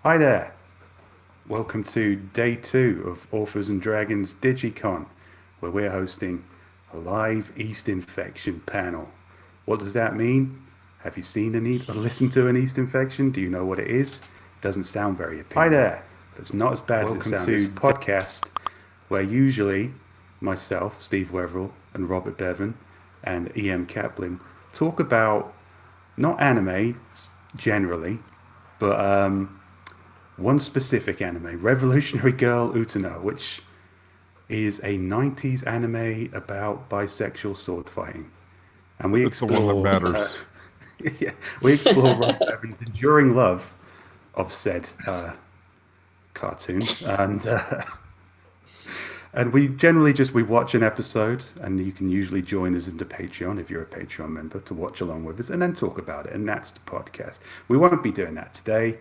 Hi there. Welcome to day two of Authors and Dragons Digicon, where we're hosting a live East Infection panel. What does that mean? Have you seen or listened to an East Infection? Do you know what it is? It doesn't sound very appealing. Hi there, but it's not as bad as it sounds. Welcome to podcast, where usually myself, Steve Weverill, and Robert Bevan, and E.M. Kaplan talk about not anime generally, but one specific anime, Revolutionary Girl Utena, which is a 90s anime about bisexual sword fighting. And we It's the one that explore, matters. yeah, we explore Robert Evans' enduring love of said cartoon, and we generally we watch an episode, and you can usually join us into Patreon if you're a Patreon member to watch along with us, and then talk about it. And that's the podcast. We won't be doing that today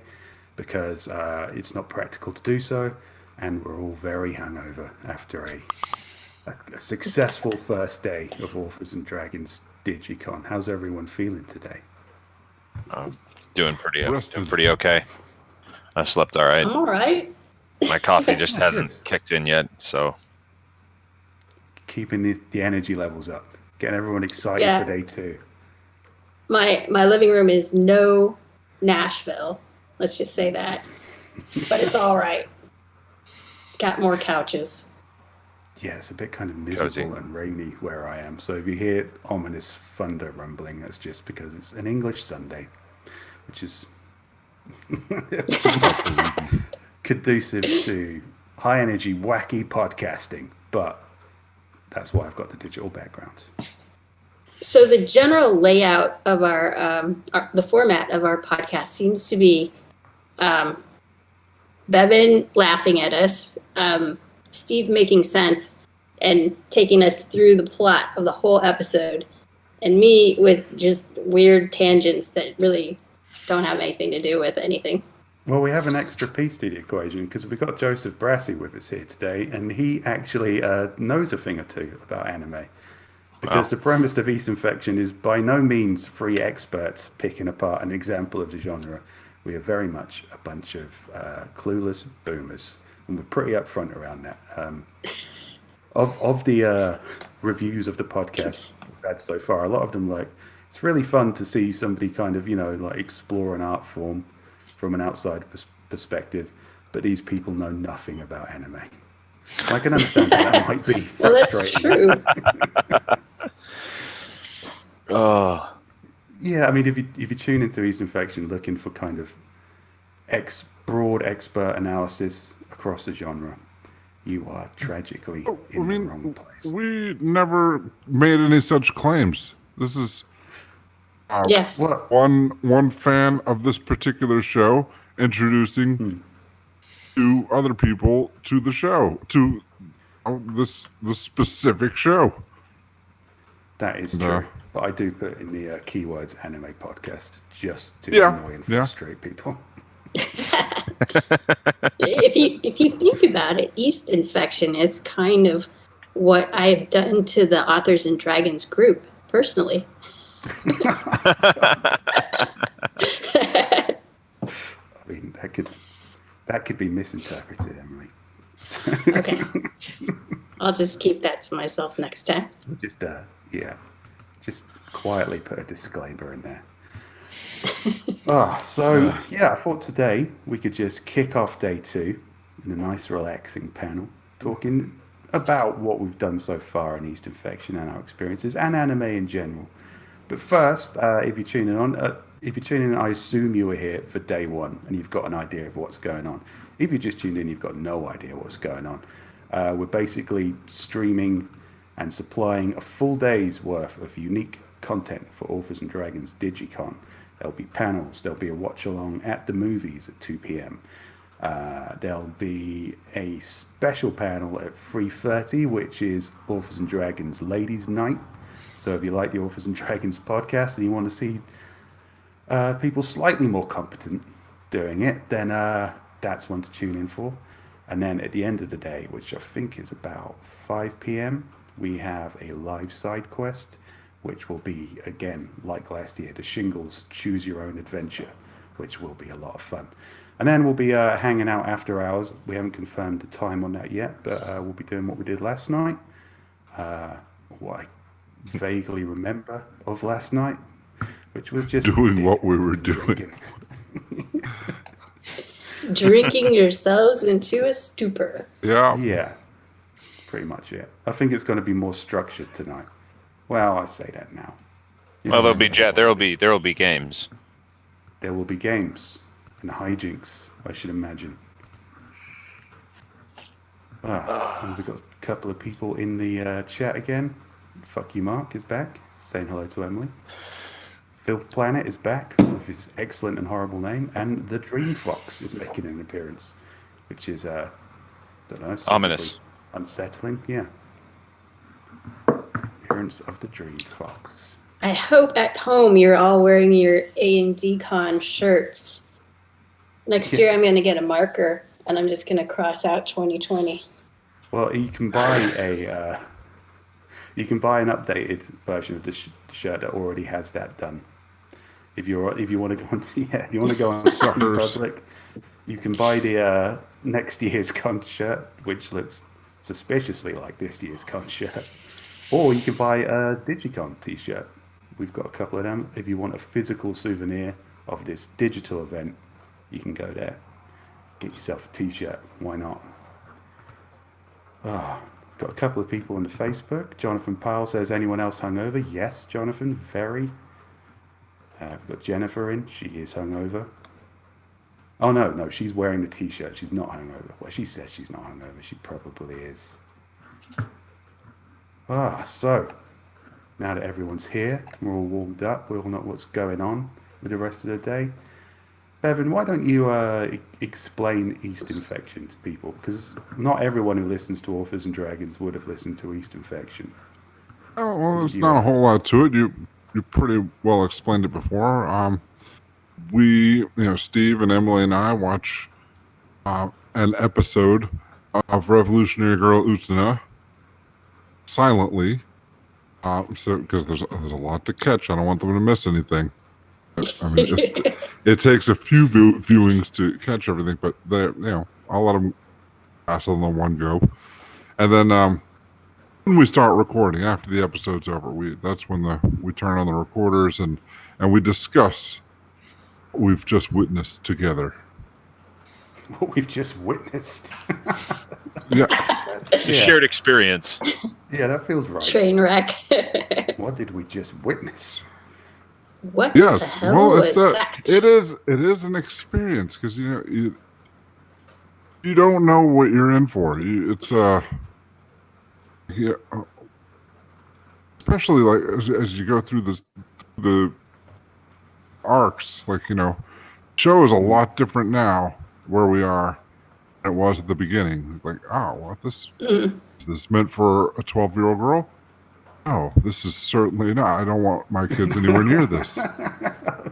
because it's not practical to do so, and we're all very hungover after a successful first day of Authors and Dragons Digicon. How's everyone feeling today? Doing pretty okay. I slept all right. All right. My coffee just hasn't kicked in yet, so keeping the energy levels up, getting everyone excited for day two. My living room is no Nashville. Let's just say that, but it's all right. Got more couches. Yeah, it's a bit kind of miserable and rainy where I am. So if you hear ominous thunder rumbling, that's just because it's an English Sunday, which is conducive to high energy, wacky podcasting. But that's why I've got the digital background. So the general layout of the format of our podcast seems to be Bevan laughing at us, Steve making sense and taking us through the plot of the whole episode, and me with just weird tangents that really don't have anything to do with anything. Well, we have an extra piece to the equation because we've got Joseph Brassey with us here today, and he actually knows a thing or two about anime. Because the premise of East Infection is by no means three experts picking apart an example of the genre. We are very much a bunch of clueless boomers, and we're pretty upfront around that. Of the reviews of the podcast we've had so far, a lot of them it's really fun to see somebody kind of explore an art form from an outside perspective, but these people know nothing about anime. I can understand that might be frustrating. Well, that's true. Yeah, I mean, if you tune into East Infection looking for kind of broad expert analysis across the genre, you are tragically in the wrong place. We never made any such claims. This is one fan of this particular show introducing two other people to the show, to this specific show. That is true. But I do put in the keywords anime podcast just to annoy and frustrate people. if you think about it, East Infection is kind of what I've done to the Authors and Dragons group personally. I mean, that could be misinterpreted, Emily. Okay. I'll just keep that to myself next time. Just quietly put a disclaimer in there. I thought today we could just kick off day two in a nice relaxing panel, talking about what we've done so far in East Infection and our experiences and anime in general. But first, if you're tuning in, I assume you were here for day one and you've got an idea of what's going on. If you just tuned in, you've got no idea what's going on. We're basically streaming and supplying a full day's worth of unique content for Authors and Dragons Digicon. There'll be panels, there'll be a watch along at the movies at 2 p.m. There'll be a special panel at 3:30, which is Authors and Dragons Ladies Night. So if you like the Authors and Dragons podcast and you want to see people slightly more competent doing it, then that's one to tune in for. And then at the end of the day, which I think is about 5 p.m., we have a live side quest, which will be, again, like last year, the Shingles Choose Your Own Adventure, which will be a lot of fun. And then we'll be hanging out after hours. We haven't confirmed the time on that yet, but we'll be doing what we did last night. What I vaguely remember of last night, which was just doing what we were doing. drinking. Drinking yourselves into a stupor. Yeah. Yeah, pretty much it. I think it's going to be more structured tonight. Well, I say that now. You Well, know, there'll be games. There will be games and hijinks, I should imagine. And we've got a couple of people in the chat again. Fuck you, Mark is back, saying hello to Emily. Filth Planet is back with his excellent and horrible name, and the Dream Fox is making an appearance, which is don't know, Ominous. Unsettling. Yeah. Appearance of the Dream Fox. I hope at home you're all wearing your Digicon shirts. Next year I'm going to get a marker and I'm just going to cross out 2020. Well, you can buy an updated version of the shirt that already has that done. If you want to go on, if you want to go on Suckers. public, you can buy the next year's con shirt, which looks suspiciously like this year's con shirt, or you can buy a Digicon T-shirt. We've got a couple of them. If you want a physical souvenir of this digital event, you can go there. Get yourself a T-shirt. Why not? Got a couple of people on the Facebook. Jonathan Powell says, anyone else hungover? Yes, Jonathan, very. We've got Jennifer in. She is hungover. Oh, no, she's wearing the T-shirt. She's not hungover. Well, she says she's not hungover. She probably is. So, now that everyone's here, we're all warmed up, we all know what's going on with the rest of the day. Bevan, why don't you explain East Infection to people? Because not everyone who listens to Authors and Dragons would have listened to East Infection. Oh, well, there's not a whole lot to it. You pretty well explained it before. Steve and Emily and I watch an episode of Revolutionary Girl Utena silently, because there's a lot to catch. I don't want them to miss anything. I mean, it takes a few viewings to catch everything, but I'll let them pass on the one go, and then when we start recording after the episode's over, that's when we turn on the recorders and we discuss what we've just witnessed together. What we've just witnessed. Yeah. The shared experience. Yeah, that feels right. Train wreck. What did we just witness? What Yes. the hell Well, was that? it is an experience because you don't know what you're in for. Especially like as you go through the arcs, show is a lot different now where we are than it was at the beginning. Like, is this meant for a 12-year-old girl? No, this is certainly not. I don't want my kids anywhere near this.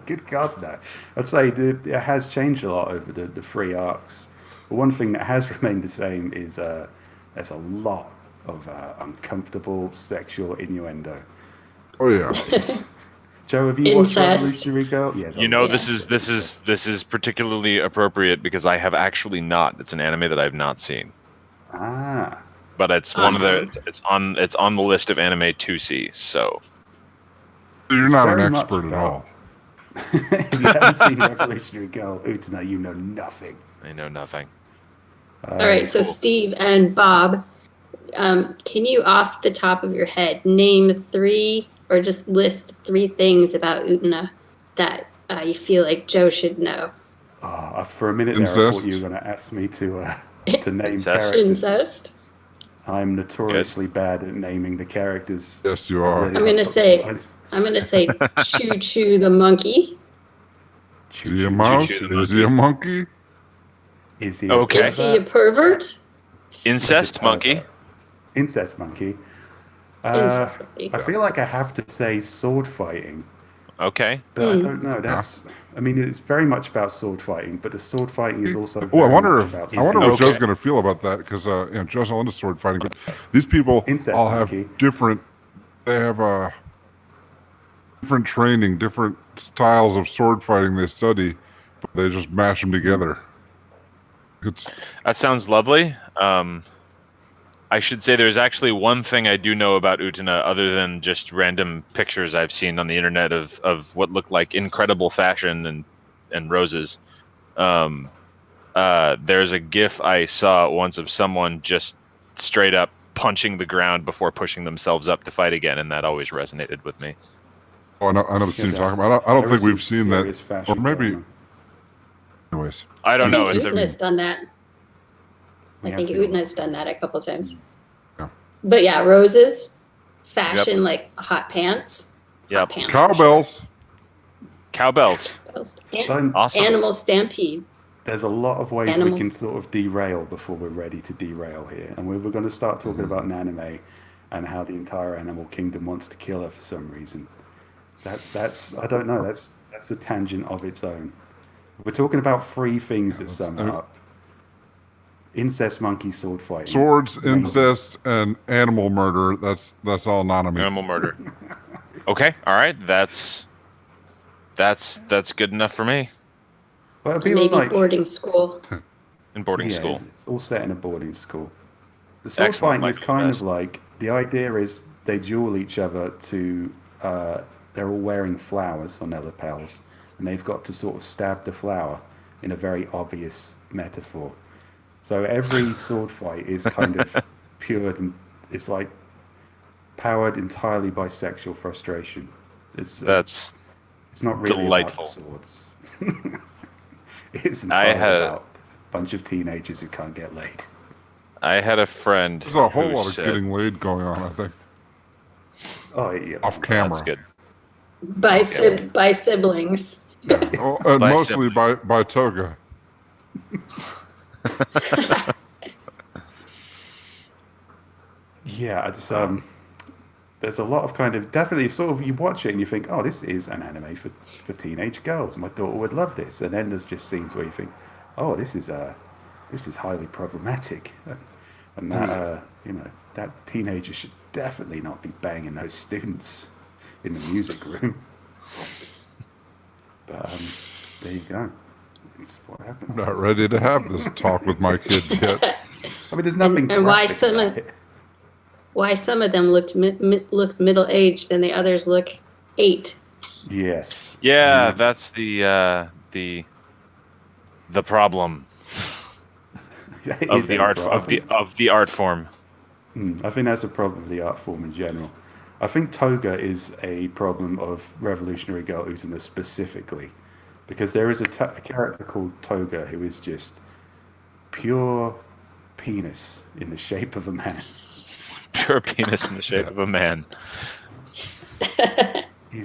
Good God, no. I'd say it has changed a lot over the 3 arcs. But one thing that has remained the same is there's a lot of uncomfortable sexual innuendo. Oh yeah. Joe, have you watched Incest. Revolutionary Girl? Yes. You know, this is particularly appropriate because I have actually not. It's an anime that I've not seen. But it's one of the it's on the list of anime to see. So You're not an very much expert at all. If you haven't seen Revolutionary Girl Utena, you know nothing. I know nothing. All right, so Steve and Bob, can you, off the top of your head, name 3 or just list 3 things about Utena that you feel like Joe should know? For a minute there, I thought you were going to ask me to name Incest. characters. Incest? I'm notoriously bad at naming the characters. Yes, you are. I'm gonna say Choo Choo the monkey. Is he a mouse? Is he a monkey? Is he Okay. Is he a pervert? Incest monkey. Incest monkey. Incest. I feel like I have to say sword fighting, Okay. but I don't know. I mean, it's very much about sword fighting, but the sword fighting is also I very wonder much if about what Joe's Okay. going to feel about that because Joe's all into sword fighting, but these people Incest all have monkey. different. They have different training, different styles of sword fighting they study, but they just mash them together. That sounds lovely. I should say there's actually one thing I do know about Utena other than just random pictures I've seen on the internet of what look like incredible fashion and roses. There's a GIF I saw once of someone just straight up punching the ground before pushing themselves up to fight again, and that always resonated with me. Oh, I never seen you talking about. I don't think we've seen that, or maybe. Anyways, I don't know. I think Utena's done that. I think Utena's done that a couple times. Yeah. But yeah, roses, fashion, like hot pants. Yep. Hot pants cowbells. Cowbells. Awesome. Animal stampede. There's a lot of ways we can sort of derail before we're ready to derail here. And we're going to start talking about an anime and how the entire animal kingdom wants to kill her for some reason. That's I don't know. That's a tangent of its own. We're talking about three things that sum it up. Incest, monkey, sword fighting. Swords, incest, and animal murder. That's all anonymous. Animal murder. Okay, all right. That's good enough for me. Well, it'd be maybe like boarding school. In boarding school. It's all set in a boarding school. The sword fighting is kind of like, the idea is they duel each other to, they're all wearing flowers on their lapels, and they've got to sort of stab the flower in a very obvious metaphor. So every sword fight is kind of pure, and it's like powered entirely by sexual frustration. It's not really delightful. about swords. It's entirely about a bunch of teenagers who can't get laid. I had a friend. There's a whole lot of getting laid going on, I think. Oh yeah, off camera. That's good. By siblings. Oh, and mostly by Toga. Yeah, it's there's a lot of kind of definitely sort of you watch it and you think, oh, this is an anime for teenage girls. My daughter would love this. And then there's just scenes where you think, oh, this is highly problematic, and that that teenager should definitely not be banging those students in the music room. But there you go. It's what happens. I'm not ready to have this talk with my kids yet. I mean, there's nothing. And why some of them looked middle aged and the others look 8. Yes. Yeah, that's the problem of the art form. I think that's a problem of the art form in general. I think Toga is a problem of Revolutionary Girl Utena specifically, because there is a character called Toga who is just pure penis in the shape of a man. Pure penis in the shape of a man.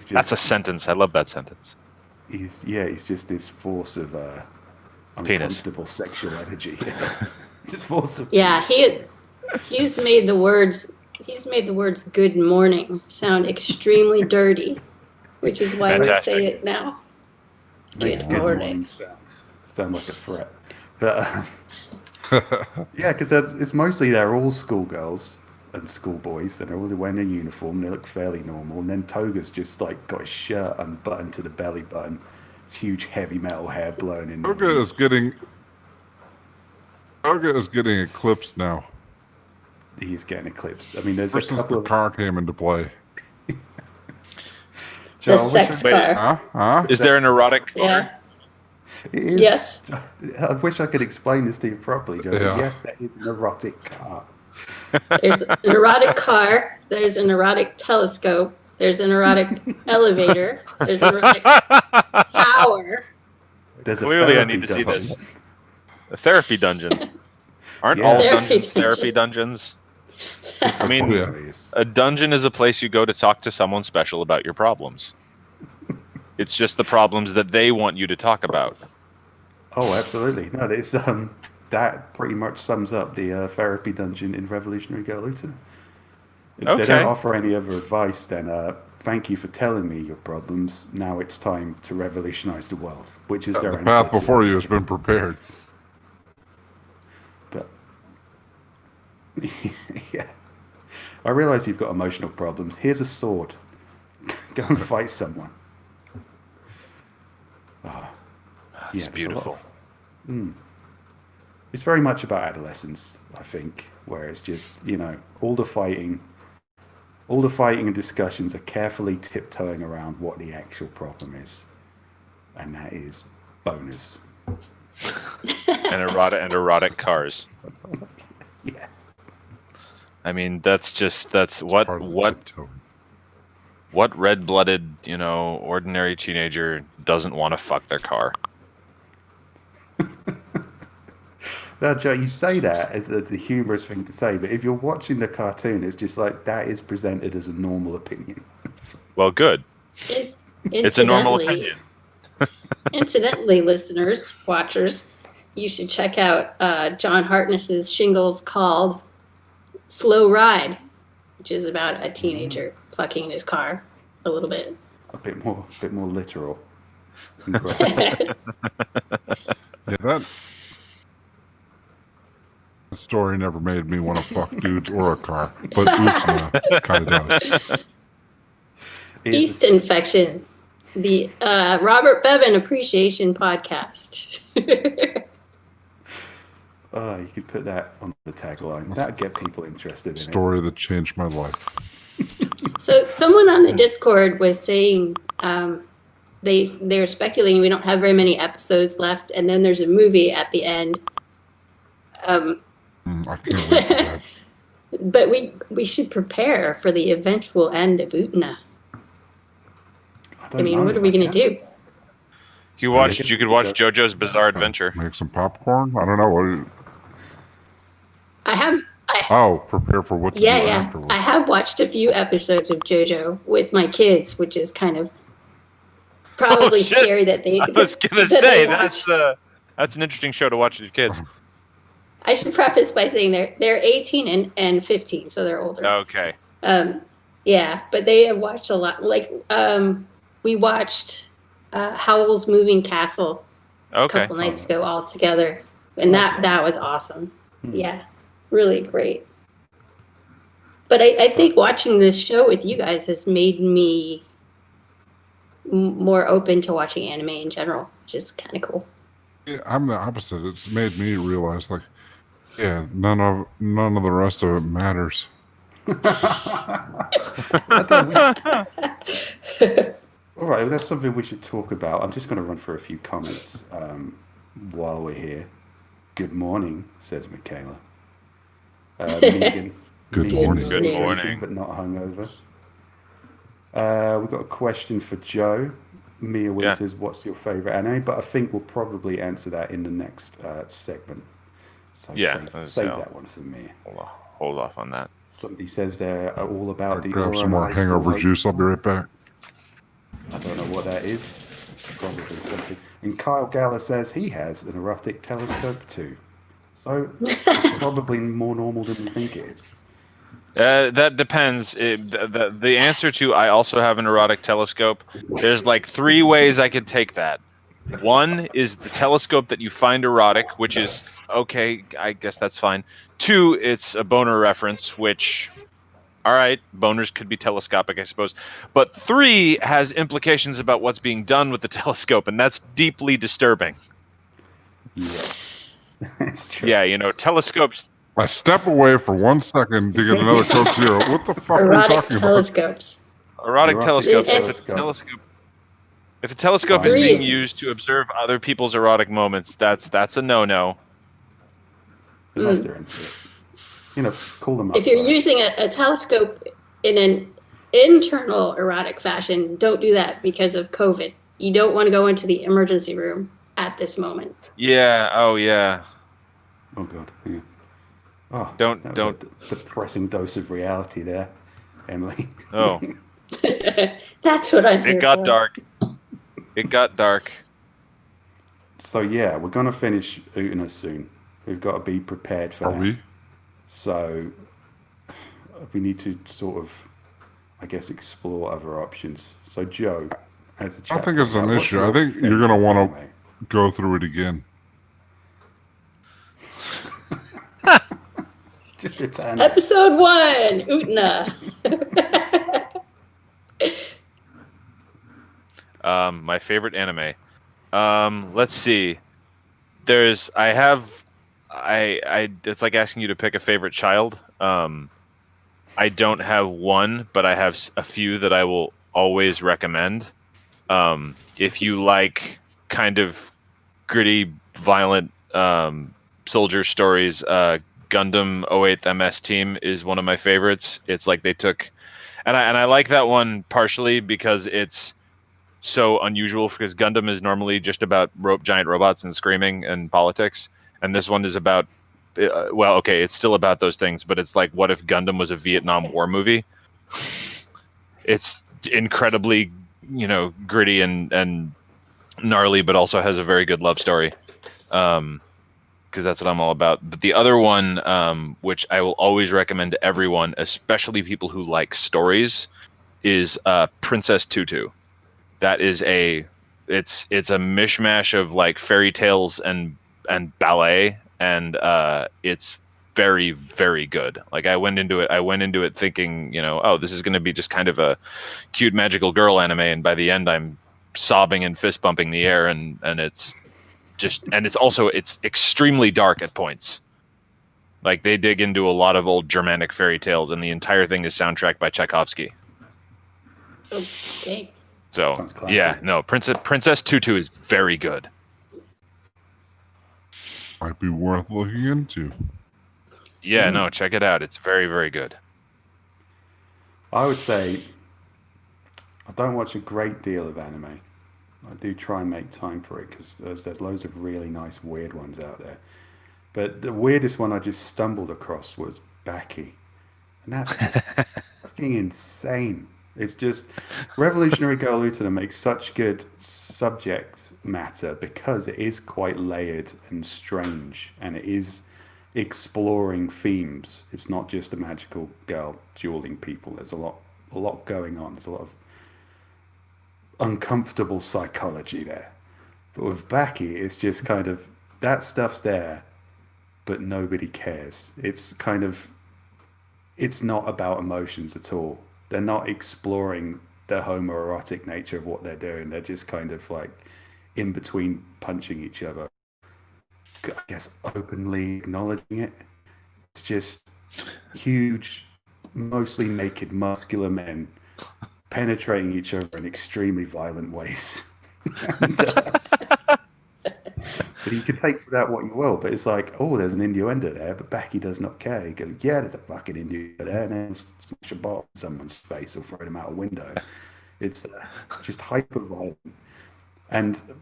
That's a sentence. I love that sentence. He's just this force of uncomfortable sexual energy. Just force of penis. He's made the words "good morning" sound extremely dirty, which is why we say it now. Makes good morning sound like a threat. But yeah, because it's mostly they're all schoolgirls and schoolboys, and they're all wearing a uniform. They look fairly normal, and then Toga's just like got his shirt unbuttoned to the belly button, his huge heavy metal hair blown in. Toga is getting eclipsed now. He's getting eclipsed. I mean, there's ever since the car came into play. The sex car. Is there an erotic car? Yeah. Yes. I wish I could explain this to you properly, Joe. Yeah. Yes, that is an erotic car. There's an erotic car. There's an erotic telescope. There's an erotic elevator. There's an erotic tower. Clearly, I need to see this. A therapy dungeon. Aren't all dungeons therapy dungeons? I mean, a dungeon is a place you go to talk to someone special about your problems. It's just the problems that they want you to talk about. Oh, absolutely. No, it's that pretty much sums up the therapy dungeon in Revolutionary Girl Utena. Okay. They don't offer any other advice than thank you for telling me your problems. Now it's time to revolutionize the world, which is their the path before you has been prepared. But yeah, I realize you've got emotional problems. Here's a sword. Go and fight someone. Oh. It's beautiful. It's very much about adolescence, I think, where it's just, all the fighting and discussions are carefully tiptoeing around what the actual problem is, and that is boners and erotic cars. Yeah. I mean, that's what red-blooded, ordinary teenager doesn't want to fuck their car. Now, Joe, you say that as a humorous thing to say, but if you're watching the cartoon, it's just like that is presented as a normal opinion. Well, good. It's a normal opinion. Incidentally, listeners, watchers, you should check out John Hartness's shingles called Slow Ride, which is about a teenager fucking in his car a little bit. A bit more literal. That story never made me want to fuck dudes or a car, but Utsuna kind of does. Yeast Infection, the Robert Bevan Appreciation Podcast. Oh, you could put that on the tagline. That'd get people interested in it. Story that changed my life. So someone on the Discord was saying they're speculating we don't have very many episodes left, and then there's a movie at the end. I can't wait for that. But we should prepare for the eventual end of Utena. I mean, what are we going to do? You could watch JoJo's Bizarre Adventure. Make some popcorn? I don't know. Prepare for what to do afterwards. I have watched a few episodes of JoJo with my kids, which is kind of probably scary that they. I was gonna say that's an interesting show to watch with your kids. I should preface by saying they're 18 and 15, so they're older. Okay. Yeah, but they have watched a lot. Like we watched Howl's Moving Castle a couple nights ago all together, and that was awesome. Yeah, really great. But I think watching this show with you guys has made me more open to watching anime in general, which is kind of cool. Yeah, I'm the opposite. It's made me realize, none of the rest of it matters. All right, well, that's something we should talk about. I'm just going to run through a few comments while we're here. Good morning, says Michaela. Megan. Good morning. Good morning. Drinking, but not hungover. We've got a question for Joe. Mia Winters, what's your favorite anime? But I think we'll probably answer that in the next segment. So save that one for me. Hold off on that. Somebody says they're all about the grab some more hangover juice. I'll be right back. I don't know what that is. Probably something. And Kyle Galler says he has an erotic telescope too. So it's probably more normal than we think it is. That depends. The answer to I also have an erotic telescope, there's like 3 ways I could take that. One is the telescope that you find erotic, which is okay, I guess that's fine. 2, it's a boner reference, which, all right, boners could be telescopic, I suppose. But 3 has implications about what's being done with the telescope, and that's deeply disturbing. Yes, that's true. Yeah, telescopes. I step away for 1 second to get another Coke Zero. What the fuck are you talking telescopes. about? Erotic telescopes. If a telescope is being used to observe other people's erotic moments, that's a no-no. Unless they're into it. Call them up. If you're using a telescope in an internal erotic fashion, don't do that because of COVID. You don't want to go into the emergency room at this moment. Yeah. Oh, yeah. Oh, God. Yeah. Oh, don't. A depressing dose of reality there, Emily. Oh. That's what I'm here It got for. dark. It got dark. So, yeah, we're going to finish Utena soon. We've got to be prepared for that. Are we? So, we need to sort of, I guess, explore other options. So, Joe, as a I think it's an issue. I think you're going to want to go through it again. Just eternal. Episode 1, Utena. My favorite anime. Let's see. It's like asking you to pick a favorite child. I don't have one, but I have a few that I will always recommend. If you like kind of gritty, violent soldier stories, Gundam 08th MS Team is one of my favorites. It's like they took, and I like that one partially because it's so unusual, because Gundam is normally just about giant robots and screaming and politics, and this one is about it's still about those things, but it's like, what if Gundam was a Vietnam War movie? It's incredibly, gritty and gnarly, but also has a very good love story, because that's what I'm all about. But the other one, which I will always recommend to everyone, especially people who like stories, is Princess Tutu. That is it's a mishmash of like fairy tales and ballet, and it's very, very good. Like I went into it thinking, oh, this is going to be just kind of a cute magical girl anime, and by the end I'm sobbing and fist bumping the air, and it's extremely dark at points. Like they dig into a lot of old Germanic fairy tales, and the entire thing is soundtracked by Tchaikovsky. Okay. So yeah, no, Princess Tutu is very good. Might be worth looking into. Yeah, no, check it out. It's very, very good. I would say I don't watch a great deal of anime. I do try and make time for it because there's loads of really nice weird ones out there. But the weirdest one I just stumbled across was Baki, and that's just fucking insane. It's just Revolutionary Girl Utena makes such good subject matter because it is quite layered and strange, and it is exploring themes. It's not just a magical girl dueling people. There's a lot going on. There's a lot of uncomfortable psychology there. But with Baki, it's just kind of that stuff's there, but nobody cares. It's not about emotions at all. They're not exploring the homoerotic nature of what they're doing. They're just kind of like in between punching each other. I guess openly acknowledging it. It's just huge, mostly naked, muscular men penetrating each other in extremely violent ways. But you can take for that what you will, but it's like, oh, there's an innuendo there, but Baki does not care. He goes, yeah, there's a fucking innuendo there, and then smash a bottle in someone's face or throw them out a window. It's just hyper violent.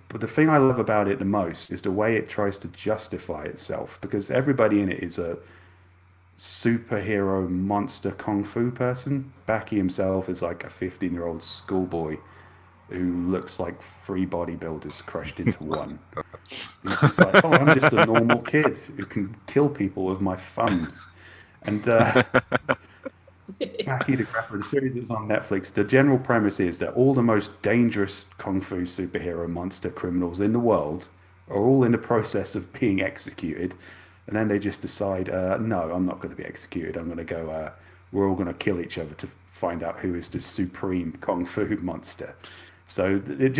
But the thing I love about it the most is the way it tries to justify itself, because everybody in it is a superhero monster kung fu person. Baki himself is like a 15-year-old schoolboy who looks like three bodybuilders crushed into one. He's just like, oh, I'm just a normal kid who can kill people with my thumbs. And Baki the Grappler, the series is on Netflix. The general premise is that all the most dangerous kung fu superhero monster criminals in the world are all in the process of being executed. And then they just decide, no, I'm not going to be executed. I'm going to go, we're all going to kill each other to find out who is the supreme kung fu monster. So it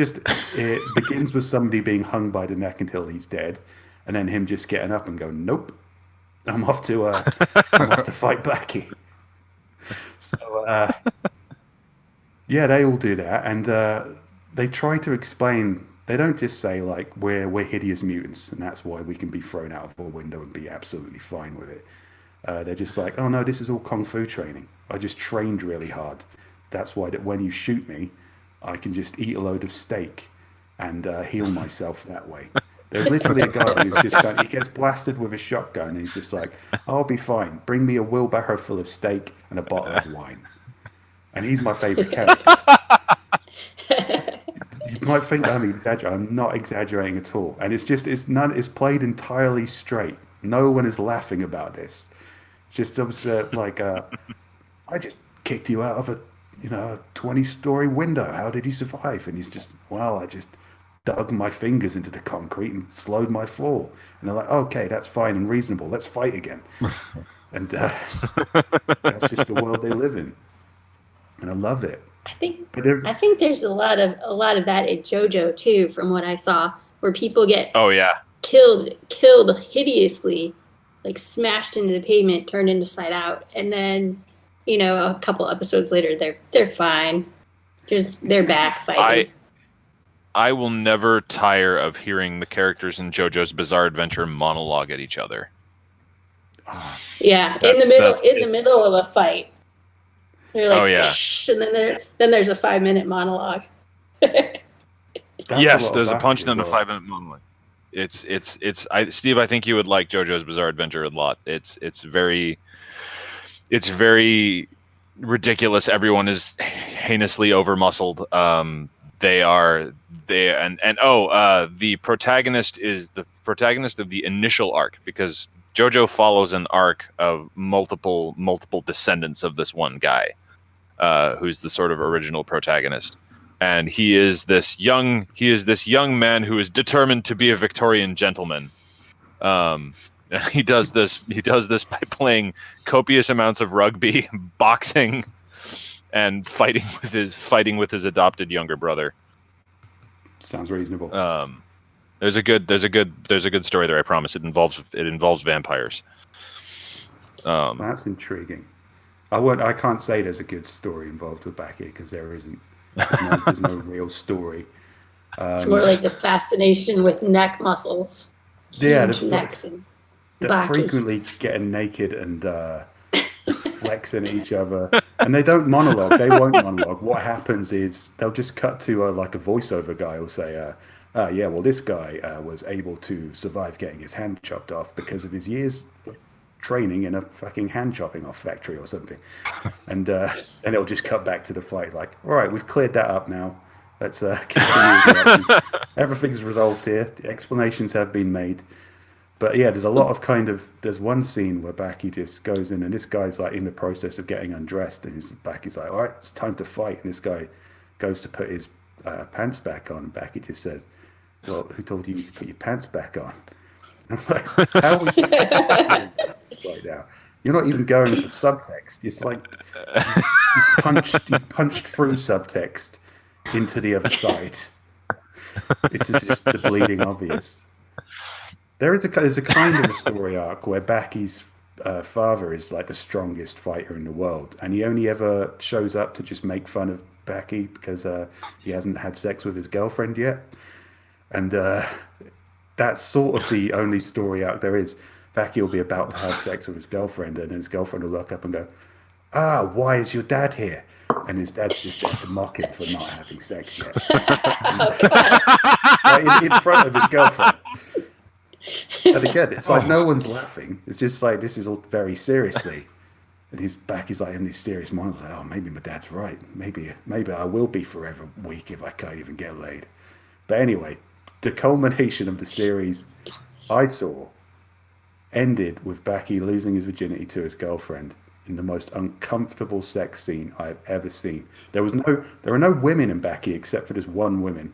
begins with somebody being hung by the neck until he's dead, and then him just getting up and going, nope, I'm off to fight Baki. So yeah, they all do that, and they try to explain. They don't just say like we're hideous mutants, and that's why we can be thrown out of a window and be absolutely fine with it. They're just like, oh no, this is all kung fu training. I just trained really hard. That's why that when you shoot me, I can just eat a load of steak and heal myself that way. There's literally a guy who's just he gets blasted with a shotgun, and he's just like, I'll be fine. Bring me a wheelbarrow full of steak and a bottle of wine. And he's my favorite character. You might think I'm exaggerating. I'm not exaggerating at all. And it's played entirely straight. No one is laughing about this. It's just like, I just kicked you out of a 20-story window. How did you survive? And he's just, well, I just dug my fingers into the concrete and slowed my fall. And they're like, okay, that's fine and reasonable. Let's fight again. And that's just the world they live in. and I love it. I think there's a lot of that in JoJo too, from what I saw, where people get killed hideously, like smashed into the pavement, turned inside out, and then a couple episodes later they're fine. They're back fighting. I will never tire of hearing the characters in JoJo's Bizarre Adventure monologue at each other. Yeah, in the middle of a fight. They're like, and then there's a 5-minute monologue. Yes, there's a punch, then a 5-minute monologue. Steve, I think you would like JoJo's Bizarre Adventure a lot. It's very ridiculous. Everyone is heinously over-muscled. The protagonist is the protagonist of the initial arc, because JoJo follows an arc of multiple descendants of this one guy, who's the sort of original protagonist, and he is this young man who is determined to be a Victorian gentleman. He does this by playing copious amounts of rugby, boxing, and fighting with his adopted younger brother. Sounds reasonable. There's a good story there. I promise. It involves vampires. That's intriguing. I can't say there's a good story involved with Baki, because there isn't. There's no real story. It's more like the fascination with neck muscles. Huge necks and they're frequently getting naked and flexing at each other, and they don't monologue. They won't monologue. What happens is they'll just cut to like a voiceover guy will say, well, this guy was able to survive getting his hand chopped off because of his years training in a fucking hand chopping off factory or something. And it'll just cut back to the fight, like, all right, we've cleared that up now. Let's continue. Everything's resolved here. The explanations have been made. But yeah, there's a lot of there's one scene where Baki just goes in, and this guy's like in the process of getting undressed, and Baki's like, all right, it's time to fight. And this guy goes to put his pants back on, and Baki just says, well, who told you to put your pants back on? And I'm like, how are we right now? You're not even going for subtext. It's like you've punched through subtext into the other side. It's just the bleeding obvious. There's a kind of a story arc where Baki's father is like the strongest fighter in the world, and he only ever shows up to just make fun of Baki because he hasn't had sex with his girlfriend yet. And that's sort of the only story arc there is. Baki will be about to have sex with his girlfriend, and then his girlfriend will look up and go, why is your dad here? And his dad's just there to mock him for not having sex yet. in front of his girlfriend. And again, it's like no one's laughing. It's just like, this is all very seriously. And Baki's like in these serious monologues, like, maybe my dad's right. Maybe I will be forever weak if I can't even get laid. But anyway, the culmination of the series I saw ended with Baki losing his virginity to his girlfriend in the most uncomfortable sex scene I've ever seen. There are no women in Baki except for this one woman.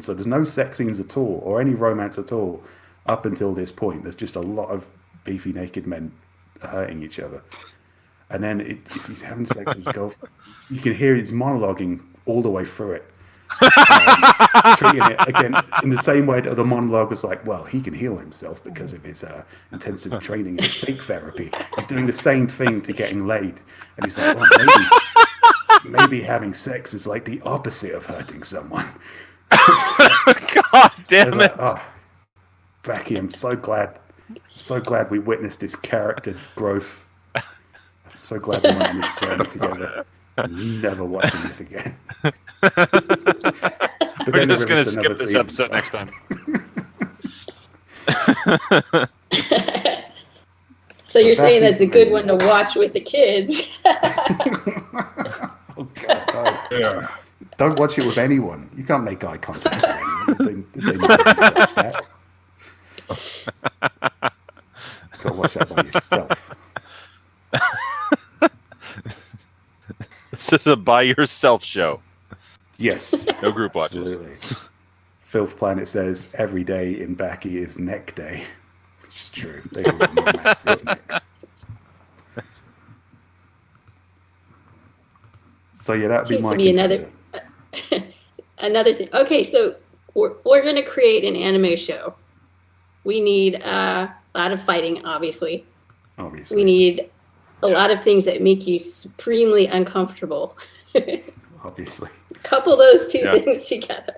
So there's no sex scenes at all or any romance at all up until this point. There's just a lot of beefy naked men hurting each other. And then if he's having sex with his girlfriend, you can hear he's monologuing all the way through it. Treating it again in the same way that the monologue was like, well, he can heal himself because of his intensive training in speak therapy. He's doing the same thing to getting laid, and he's like, maybe having sex is like the opposite of hurting someone. God damn it! Like, Baki, I'm so glad we witnessed this character growth. I'm so glad we went on this journey together. I'm never watching this again. We're just going to skip this episode next time. So you're saying that's a good one to watch with the kids? Oh God! Yeah. Don't watch it with anyone. You can't make eye contact with anyone. They never watch that. You can't watch that by yourself. This is a by yourself show. Yes. No group watches. Absolutely. Filth Planet says every day in Baki is neck day, which is true. They all have massive necks. So yeah, that'd be Seems my to be contender. another thing. Okay, so we're going to create an anime show. We need a lot of fighting, obviously. We need a lot of things that make you supremely uncomfortable. Obviously. Couple those two things together.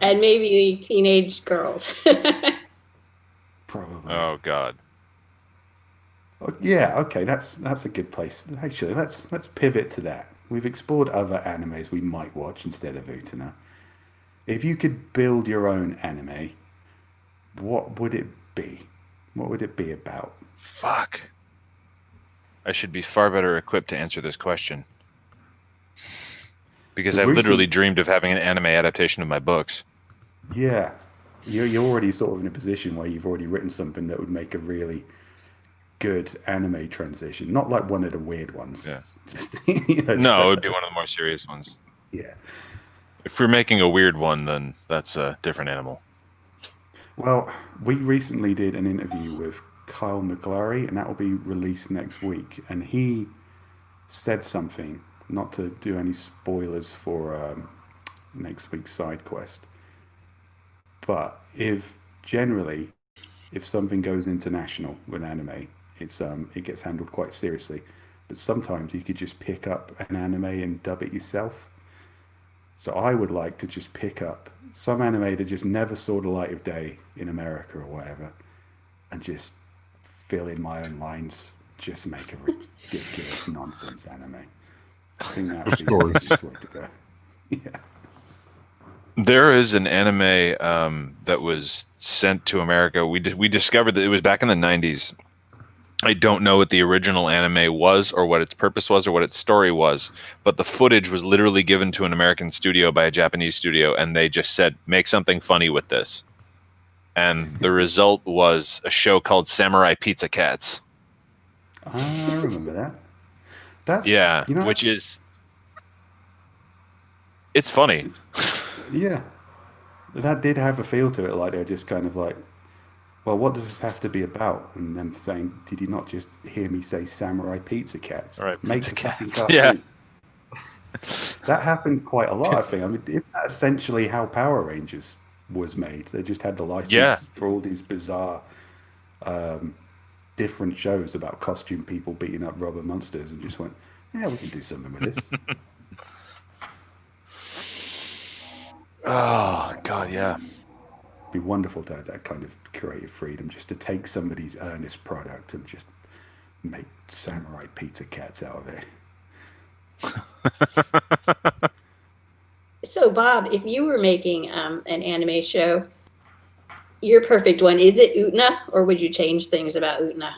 And maybe teenage girls. Probably. Oh God. Yeah, okay, that's a good place. Actually, let's pivot to that. We've explored other animes we might watch instead of Utena. If you could build your own anime, what would it be? What would it be about? Fuck. I should be far better equipped to answer this question. Because I've literally dreamed of having an anime adaptation of my books. Yeah. You're already sort of in a position where you've already written something that would make a really good anime transition. Not like one of the weird ones. Yeah. Just, no, it would be one of the more serious ones. Yeah. If we're making a weird one, then that's a different animal. Well, we recently did an interview with Kyle McGlary, and that will be released next week. And he said something, not to do any spoilers for next week's side quest, but if something goes international with anime, it gets handled quite seriously. But sometimes you could just pick up an anime and dub it yourself. So I would like to just pick up some anime that just never saw the light of day in America or whatever, and just fill in my own lines, just make a ridiculous nonsense anime. I think that would be the easiest way to go. Yeah. There is an anime that was sent to America. We discovered that it was back in the 90s. I don't know what the original anime was or what its purpose was or what its story was, but the footage was literally given to an American studio by a Japanese studio, and they just said, make something funny with this. And the result was a show called Samurai Pizza Cats. I remember that. That's which is it's funny. Yeah. That did have a feel to it, like they're just kind of like, well, what does this have to be about? And them saying, did you not just hear me say Samurai Pizza Cats? Right, Make Pizza the fucking Cats. cartoon. Yeah. That happened quite a lot, I think. I mean, isn't that essentially how Power Rangers was made? They just had the license for all these bizarre different shows about costume people beating up rubber monsters and just went, yeah, we can do something with this. Oh, God, yeah. It'd be wonderful to have that kind of creative freedom, just to take somebody's earnest product and just make Samurai Pizza Cats out of it. So, Bob, if you were making an anime show, your perfect one, is it Utena, or would you change things about Utena?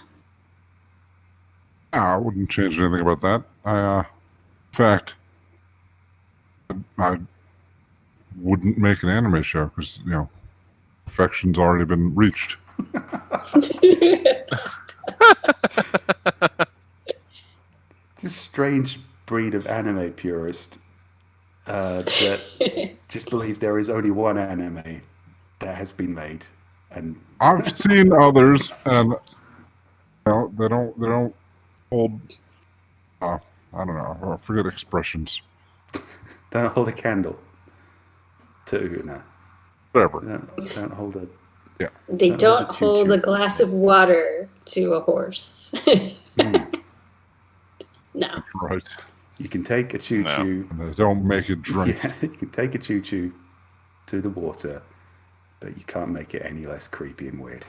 I wouldn't change anything about that. In fact, I wouldn't make an anime show because, perfection's already been reached. This strange breed of anime purist that just believes there is only one anime that has been made, and I've seen others, and they don't hold. I don't know. I forget expressions. Don't hold a candle to Utena. Whatever. Don't hold a. Yeah. They don't hold a glass of water to a horse. No. Right. You can take a choo-choo. No. They don't make it drink. Yeah, you can take a choo-choo to the water, but you can't make it any less creepy and weird.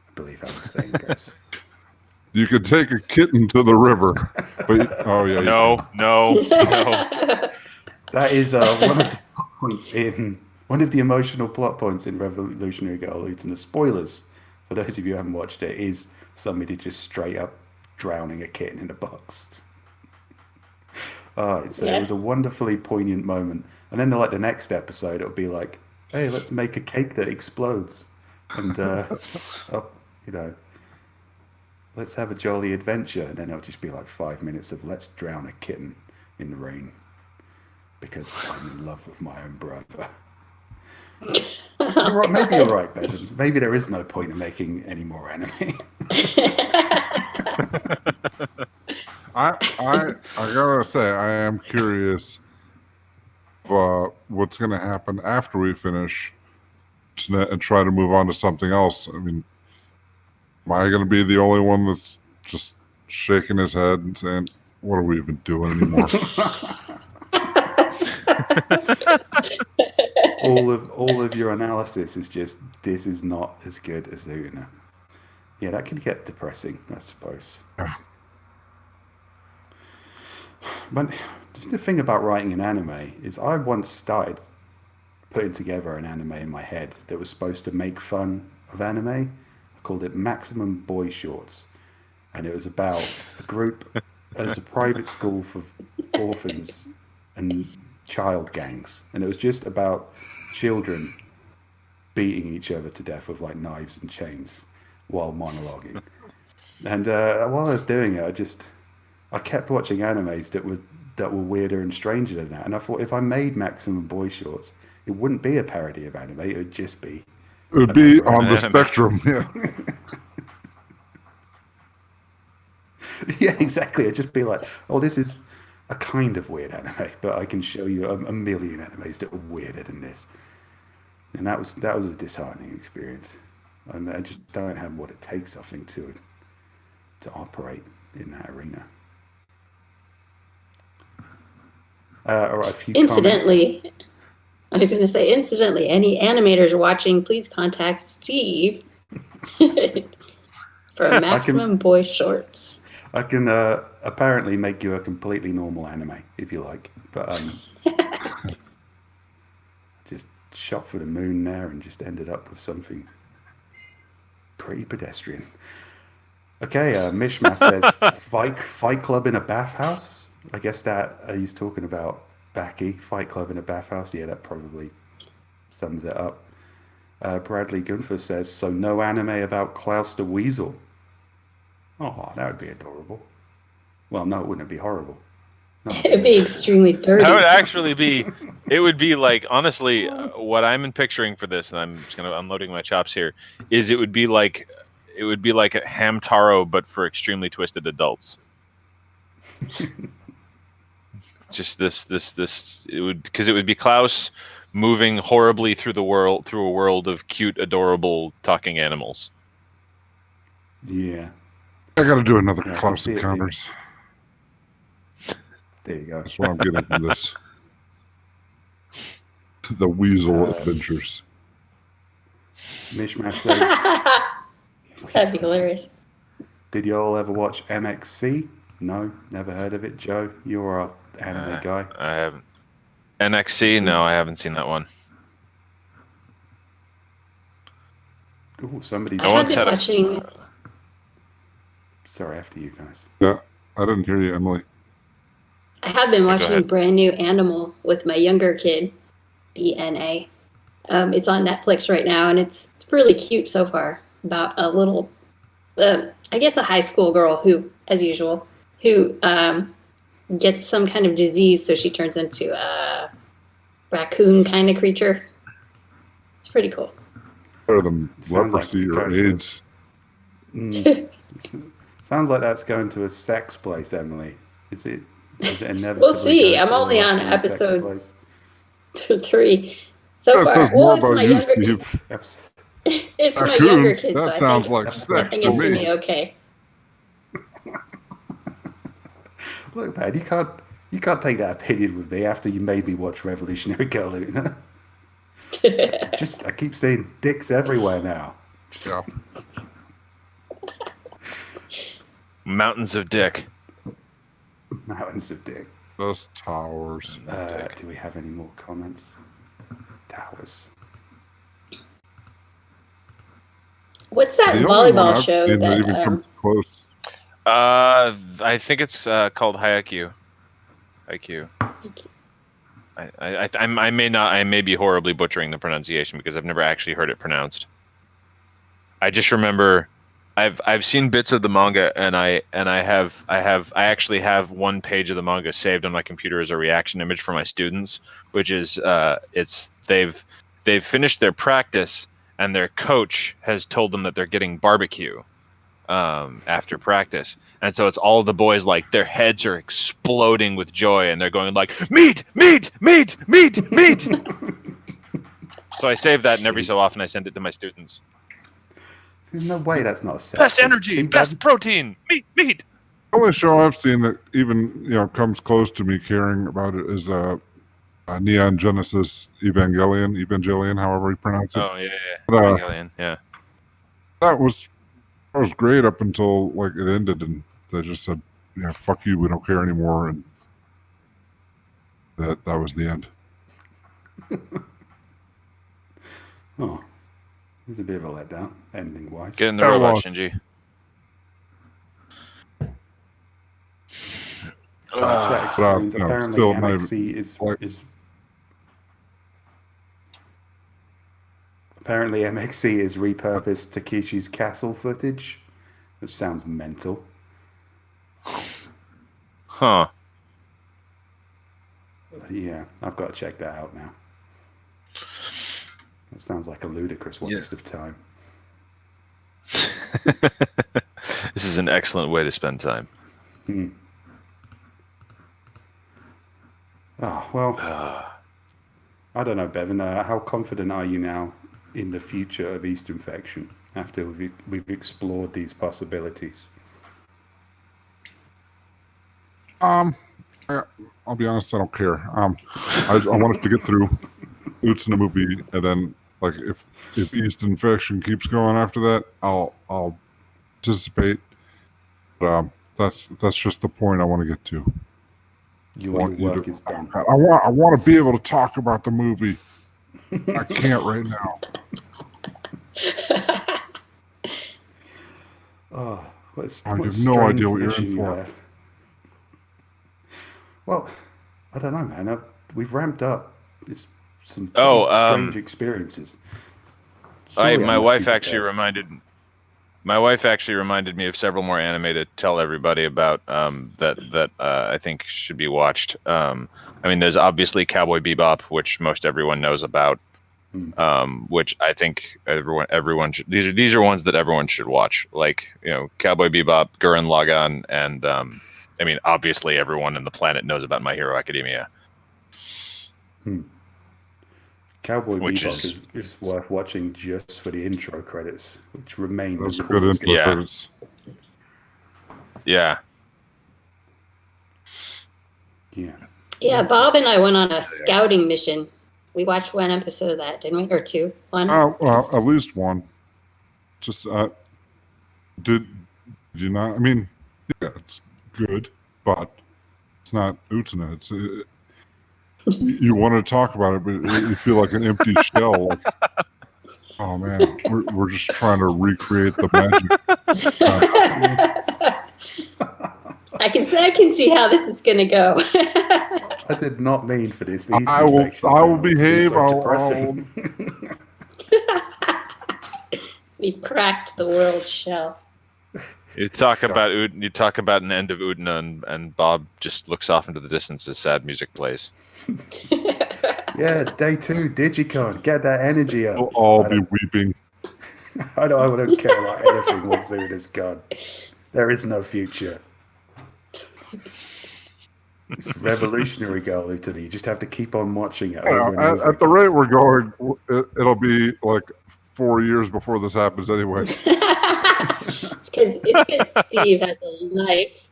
I believe how the saying goes. You could take a kitten to the river, but no. That is one of the points one of the emotional plot points in Revolutionary Girl Utena. Spoilers for those of you who haven't watched it, is somebody just straight up drowning a kitten in a box. It was a wonderfully poignant moment. And then the next episode, it'll be like, hey, let's make a cake that explodes, and let's have a jolly adventure. And then it'll just be like 5 minutes of let's drown a kitten in the rain because I'm in love with my own brother. Maybe you're right, Bevan. Maybe there is no point in making any more anime. I gotta say, I am curious of what's going to happen after we finish and try to move on to something else. I mean, am I going to be the only one that's just shaking his head and saying, "What are we even doing anymore?" all of your analysis is just this is not as good as Una. Yeah, that can get depressing, I suppose. But just the thing about writing an anime is I once started putting together an anime in my head that was supposed to make fun of anime. I called it Maximum Boy Shorts. And it was about a group as a private school for orphans and child gangs. And it was just about children beating each other to death with like knives and chains while monologuing. And while I was doing it, I kept watching animes that were weirder and stranger than that. And I thought if I made Maximum Boy Shorts, it wouldn't be a parody of anime. It would just be. It would be on the spectrum. Yeah. Yeah, exactly. It'd just be like, oh, this is a kind of weird anime, but I can show you a million animes that are weirder than this. And that was a disheartening experience. And I just don't have what it takes, I think, to operate in that arena. All right, a few Incidentally, comments. I was going to say, incidentally, any animators watching, please contact Steve for Maximum Boy Shorts. I can apparently make you a completely normal anime if you like, but just shot for the moon there and just ended up with something pretty pedestrian. Okay, Mishmash says fight club in a bathhouse. I guess that he's talking about Baki, fight club in a bathhouse. Yeah, that probably sums it up. Bradley Gunther says, so no anime about Klaus the Weasel. Oh, that would be adorable. Well, no, it wouldn't be horrible. No. It'd be extremely dirty. That would actually be, it would be like, honestly, what I'm picturing for this, and I'm just going to unloading my chops here, is it would be like a Hamtaro, but for extremely twisted adults. Just this, it would be Klaus moving horribly through a world of cute, adorable talking animals. Yeah. I got to do another Klaus Encounters. There you go. That's what I'm getting from this. The Weasel Adventures. Mishmash says... That'd be hilarious. Did you all ever watch MXC? No, never heard of it. Joe, you're our anime guy. I haven't. NXC? No, I haven't seen that one. Ooh, somebody's... I have been watching... Sorry, after you guys. Yeah, I didn't hear you, Emily. I have been watching Brand New Animal with my younger kid, BNA. It's on Netflix right now, and it's really cute so far. About a little, I guess a high school girl who, as usual, who gets some kind of disease, so she turns into a raccoon kind of creature. It's pretty cool. Better than leprosy or AIDS. Sounds like that's going to a sex place, Emily. Is it inevitably? We'll see. I'm only on episode 3 so far. Well, it's my younger kid. It's my younger kid, so that sounds like sex I think it's gonna be okay. Look, man, you can't take that opinion with me after you made me watch Revolutionary Girl, Luna. I keep seeing dicks everywhere now. Yeah. Mountains of dick. Mountains of dick. Those towers. Do we have any more comments? Towers. What's that volleyball show that even comes close? I think it's called Haikyuu. Haikyuu. I may be horribly butchering the pronunciation because I've never actually heard it pronounced. I just remember I've seen bits of the manga, and I actually have one page of the manga saved on my computer as a reaction image for my students, which is they've finished their practice and their coach has told them that they're getting barbecue. after practice, and so it's all of the boys like their heads are exploding with joy, and they're going like meat, meat, meat, meat, meat. So I save that, and every so often I send it to my students. There's no way that's not a set. Best energy, best protein, meat, meat. The only show I've seen that even comes close to me caring about it is Neon Genesis Evangelion, however you pronounce it. Oh yeah, But, Evangelion, yeah. That was great up until like it ended, and they just said, "Yeah, fuck you, we don't care anymore," and that was the end. Oh, there's a bit of a letdown, ending wise. Get in the robot, Shinji. Apparently, MXC is repurposed Takeshi's castle footage, which sounds mental. Huh. Yeah, I've got to check that out now. That sounds like a ludicrous waste of time. This is an excellent way to spend time. Oh, well, I don't know, Bevan. How confident are you now in the future of East Infection after we've explored these possibilities? I'll be honest, I don't care. I want us to get through Oots in the movie, and then like if East Infection keeps going after that, I'll participate. But that's just the point I want to get to. Your work is done. I want to be able to talk about the movie. I can't right now. Oh, I have no idea what you're in for. Well, I don't know, man. We've ramped up. It's some strange experiences. My wife actually reminded me of several more anime to tell everybody about that I think should be watched. I mean, there's obviously Cowboy Bebop, which most everyone knows about, which I think everyone should. These are ones that everyone should watch. Like Cowboy Bebop, Gurren Lagann, and I mean, obviously everyone on the planet knows about My Hero Academia. Cowboy Bebop is worth watching just for the intro credits, which remain those are good intro credits. Yeah. Yeah, Bob and I went on a scouting mission. We watched one episode of that, didn't we? Or two? One? Well, at least one. Just did you not? I mean, yeah, it's good, but it's not Utena. You want to talk about it, but you feel like an empty shell. Like, oh man, we're just trying to recreate the magic. I can see how this is going to go. I did not mean for this. I will behave. We've cracked the world's shell. You talk about an end of Utena, and Bob just looks off into the distance as sad music plays. Yeah, day 2, Digicon. Get that energy up. We'll all be weeping. I don't care about anything once Zoom is gone. There is no future. It's revolutionary, girl, Utena. You just have to keep on watching it. At the rate we're going, it'll be like 4 years before this happens anyway. It's because Steve has a life.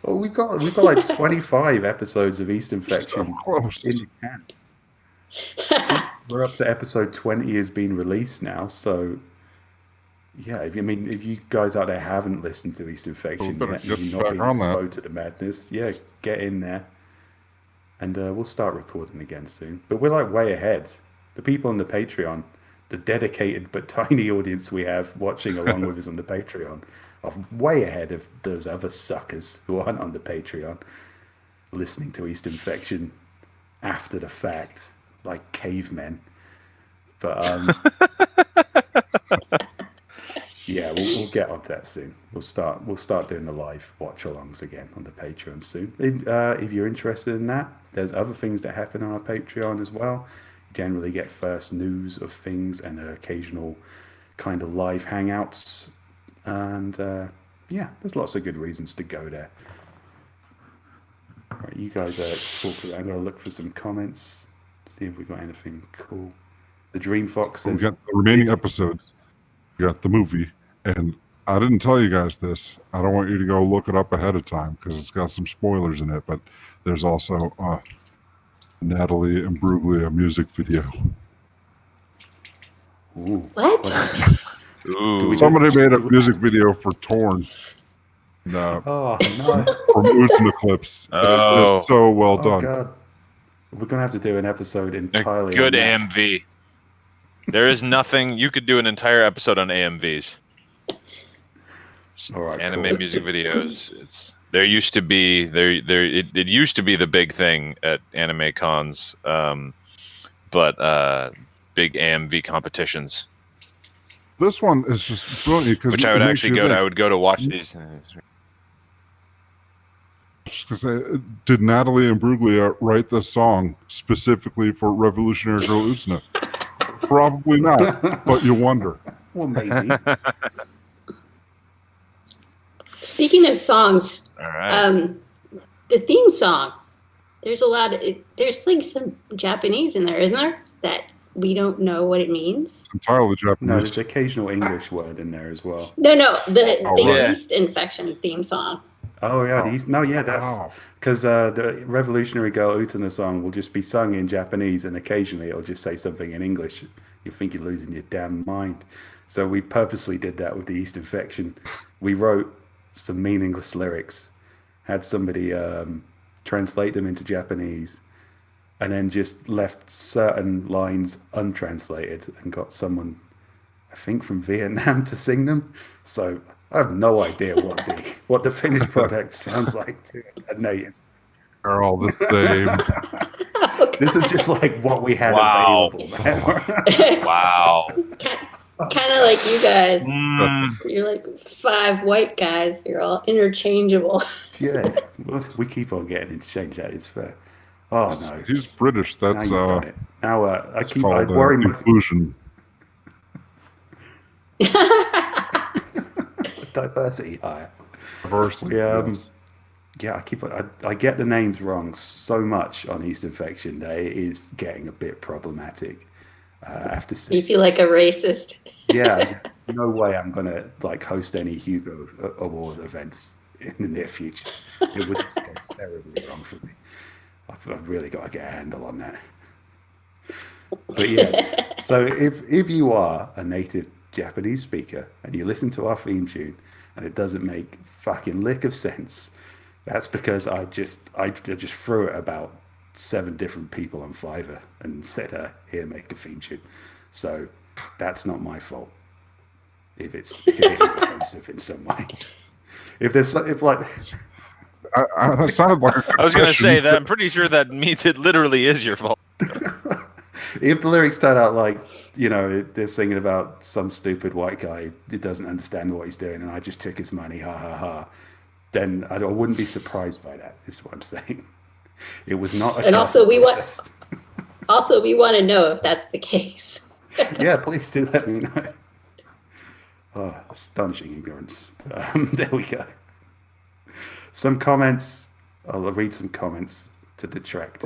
Well, we've got like 25 episodes of East Infection in the can. We're up to episode 20 has been released now, so yeah. If you guys out there haven't listened to East Infection yet, you're not being exposed to the madness. Yeah, get in there, and we'll start recording again soon. But we're like way ahead. The people on the Patreon, the dedicated but tiny audience we have watching along with us on the Patreon, are way ahead of those other suckers who aren't on the Patreon, listening to East Infection after the fact, like cavemen. But yeah, we'll get onto that soon. We'll start doing the live watch-alongs again on the Patreon soon. If you're interested in that, there's other things that happen on our Patreon as well. You generally get first news of things and occasional kind of live hangouts And yeah, there's lots of good reasons to go there. All right, you guys talk about. I'm going to look for some comments, see if we got anything cool. The Dream Fox says, we got the remaining episodes. We got the movie, and I didn't tell you guys this. I don't want you to go look it up ahead of time because it's got some spoilers in it. But there's also Natalie Imbruglia music video. Ooh, What? Ooh. Somebody made a music video for Torn. Oh no! From Utsuna clips. Oh. It's so well Oh done. god, we're gonna have to do an episode entirely Good on that. AMV. There is nothing you could do an entire episode on AMVs. All right, Anime cool. music videos. It used to be the big thing at anime cons, but big AMV competitions, This one is just brilliant because which I would actually go. I would go to watch these. Did Natalie Imbruglia write this song specifically for Revolutionary Girl Utsuna? Probably not, but you wonder. Well, maybe. Speaking of songs, All right. the theme song. There's a lot of there's like some Japanese in there, isn't there? That we don't know what it means. It's entirely No, Japanese. there's occasional English word in there as well. No, the right. yeast infection theme song. Oh yeah, that's Oh. because the Revolutionary Girl Utena song will just be sung in Japanese, and occasionally it'll just say something in English. You think you're losing your damn mind. So we purposely did that with the yeast infection. We wrote some meaningless lyrics, had somebody translate them into Japanese, and then just left certain lines untranslated and got someone, I think from Vietnam, to sing them. So I have no idea what the finished product sounds like to a native. They're all the same. This is just like what we had Wow. available, man. Wow. Kind of like you guys. Mm. You're like 5 white guys. You're all interchangeable. Yeah, well, we keep on getting interchanged. That is fair. Oh no, He's British. That's now you've done it. Now I it's keep. called I worry. inclusion. Diversity higher. Diversity. Yeah, yes. yeah. I get the names wrong so much on Yeast Infection that it is getting a bit problematic. I have to say. You feel like a racist. Yeah, no way I'm gonna like host any Hugo Award events in the near future. It would just go terribly wrong for me. I've really got to get a handle on that. But yeah, so if you are a native Japanese speaker and you listen to our theme tune and it doesn't make fucking lick of sense, that's because I just threw it about 7 different people on Fiverr and said, "Here, make a theme tune." So that's not my fault if it is offensive in some way. If That sounded like a I was going to confession. say that I'm pretty sure that means it literally is your fault. if the lyrics turn out like, they're singing about some stupid white guy who doesn't understand what he's doing and I just took his money, ha ha ha, then I wouldn't be surprised by that, is what I'm saying. It was not a And also we process. we want to know if that's the case. Yeah, please do let me know. Oh, astonishing ignorance. There we go. Some comments. I'll read some comments to detract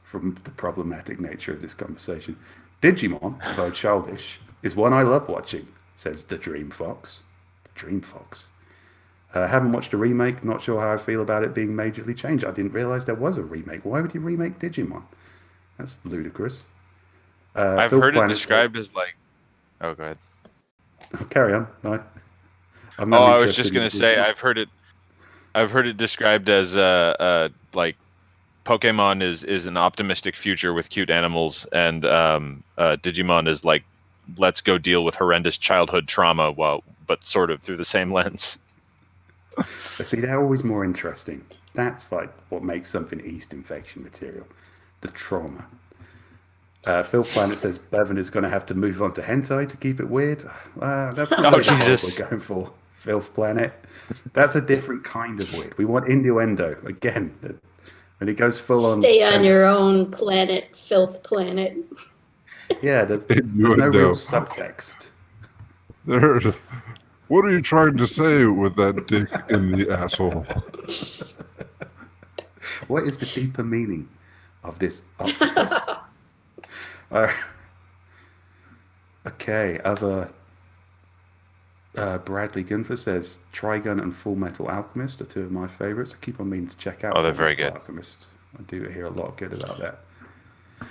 from the problematic nature of this conversation. Digimon, though childish, is one I love watching, says the Dream Fox. The Dream Fox. Haven't watched a remake. Not sure how I feel about it being majorly changed. I didn't realize there was a remake. Why would you remake Digimon? That's ludicrous. I've Phil's heard it Planet described as like. Oh, go ahead. Carry on. No. I was just gonna say I've heard it described as like Pokemon is an optimistic future with cute animals, and Digimon is like let's go deal with horrendous childhood trauma, but sort of through the same lens. See, they're always more interesting. That's like what makes something Yeast Infection material, the trauma. Phil Planet says Bevan is going to have to move on to hentai to keep it weird. That's not what Jesus. we're going for. Filth Planet. That's a different kind of weird. We want innuendo again. When it goes full on. Stay on your own planet, Filth Planet. Yeah, there's no real subtext. We're What are you trying to say with that dick in the asshole? What is the deeper meaning of this octopus? Okay, other Bradley Gunfer says Trigun and Full Metal Alchemist are two of my favorites. I keep on meaning to check out Oh, they're Full very Metal good. Alchemist. I do hear a lot good about that.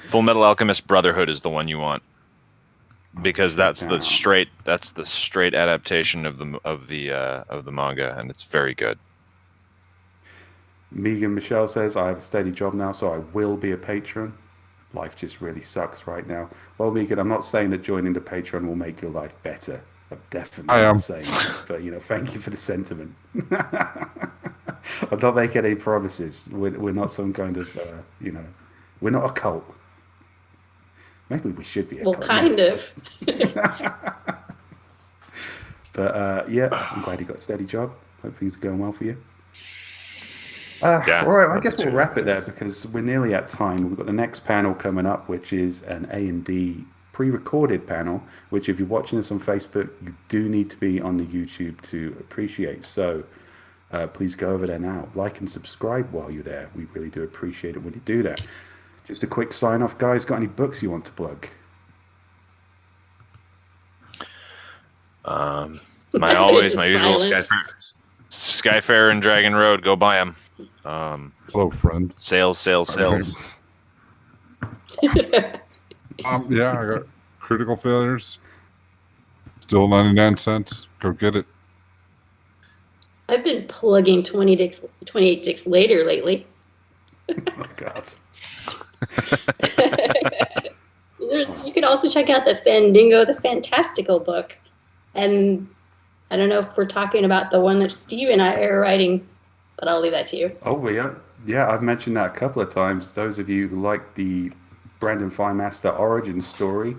Full Metal Alchemist Brotherhood is the one you want, because check that's the straight adaptation of the manga, and it's very good. Megan Michelle says, I have a steady job now, so I will be a patron. Life just really sucks right now. Well, Megan, I'm not saying that joining the Patreon will make your life better. I'm definitely not saying that. But, thank you for the sentiment. I'm not making any promises. We're not some kind of, we're not a cult. Maybe we should be a cult. Well, kind of. But, yeah, I'm glad you got a steady job. Hope things are going well for you. Yeah, all right, I guess we'll wrap it there because we're nearly at time. We've got the next panel coming up, which is an A&D pre-recorded panel, which if you're watching us on Facebook, you do need to be on the YouTube to appreciate. So please go over there now. Like and subscribe while you're there. We really do appreciate it when you do that. Just a quick sign off, guys. Got any books you want to plug? My usual Skyfarer and Dragon Road. Go buy them. Hello, friend. Sales. Yeah, I got Critical Failures. Still 99 cents. Go get it. I've been plugging 28 Dicks Later lately. Oh, God. You can also check out the Fandango, the Fantastical book. And I don't know if we're talking about the one that Steve and I are writing, but I'll leave that to you. Oh, yeah, I've mentioned that a couple of times. Those of you who like the Brandon Firemaster origin story,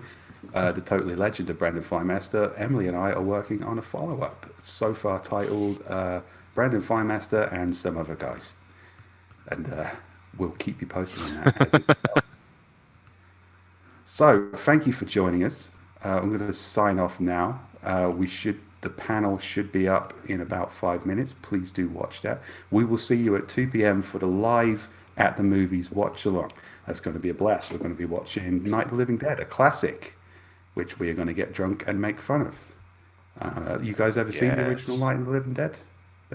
the Totally Legend of Brandon Firemaster, Emily and I are working on a follow-up, so far titled Brandon Firemaster and Some Other Guys. And we'll keep you posted on that as it develops. So, thank you for joining us. I'm going to sign off now. The panel should be up in about 5 minutes. Please do watch that. We will see you at 2 p.m. for the live at the movies watch along. That's going to be a blast. We're going to be watching Night of the Living Dead, a classic, which we are going to get drunk and make fun of. You guys ever seen the original Night of the Living Dead?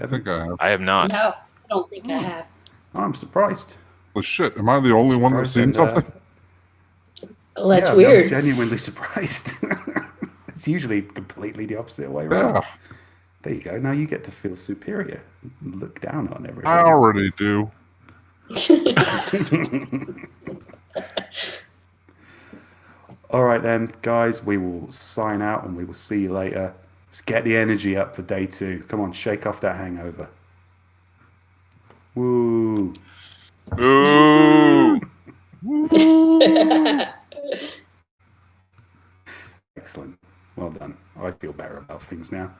I think I have. I have not. No, I don't think I have. Oh, I'm surprised. Well, shit. Am I the only one that's seen something? Well, that's weird. I'm genuinely surprised. It's usually completely the opposite way around. Yeah. There you go. Now you get to feel superior. Look down on everything. I already do. All right then, guys. We will sign out and we will see you later. Let's get the energy up for day 2. Come on, shake off that hangover. Woo. Ooh. Excellent. Well done. I feel better about things now.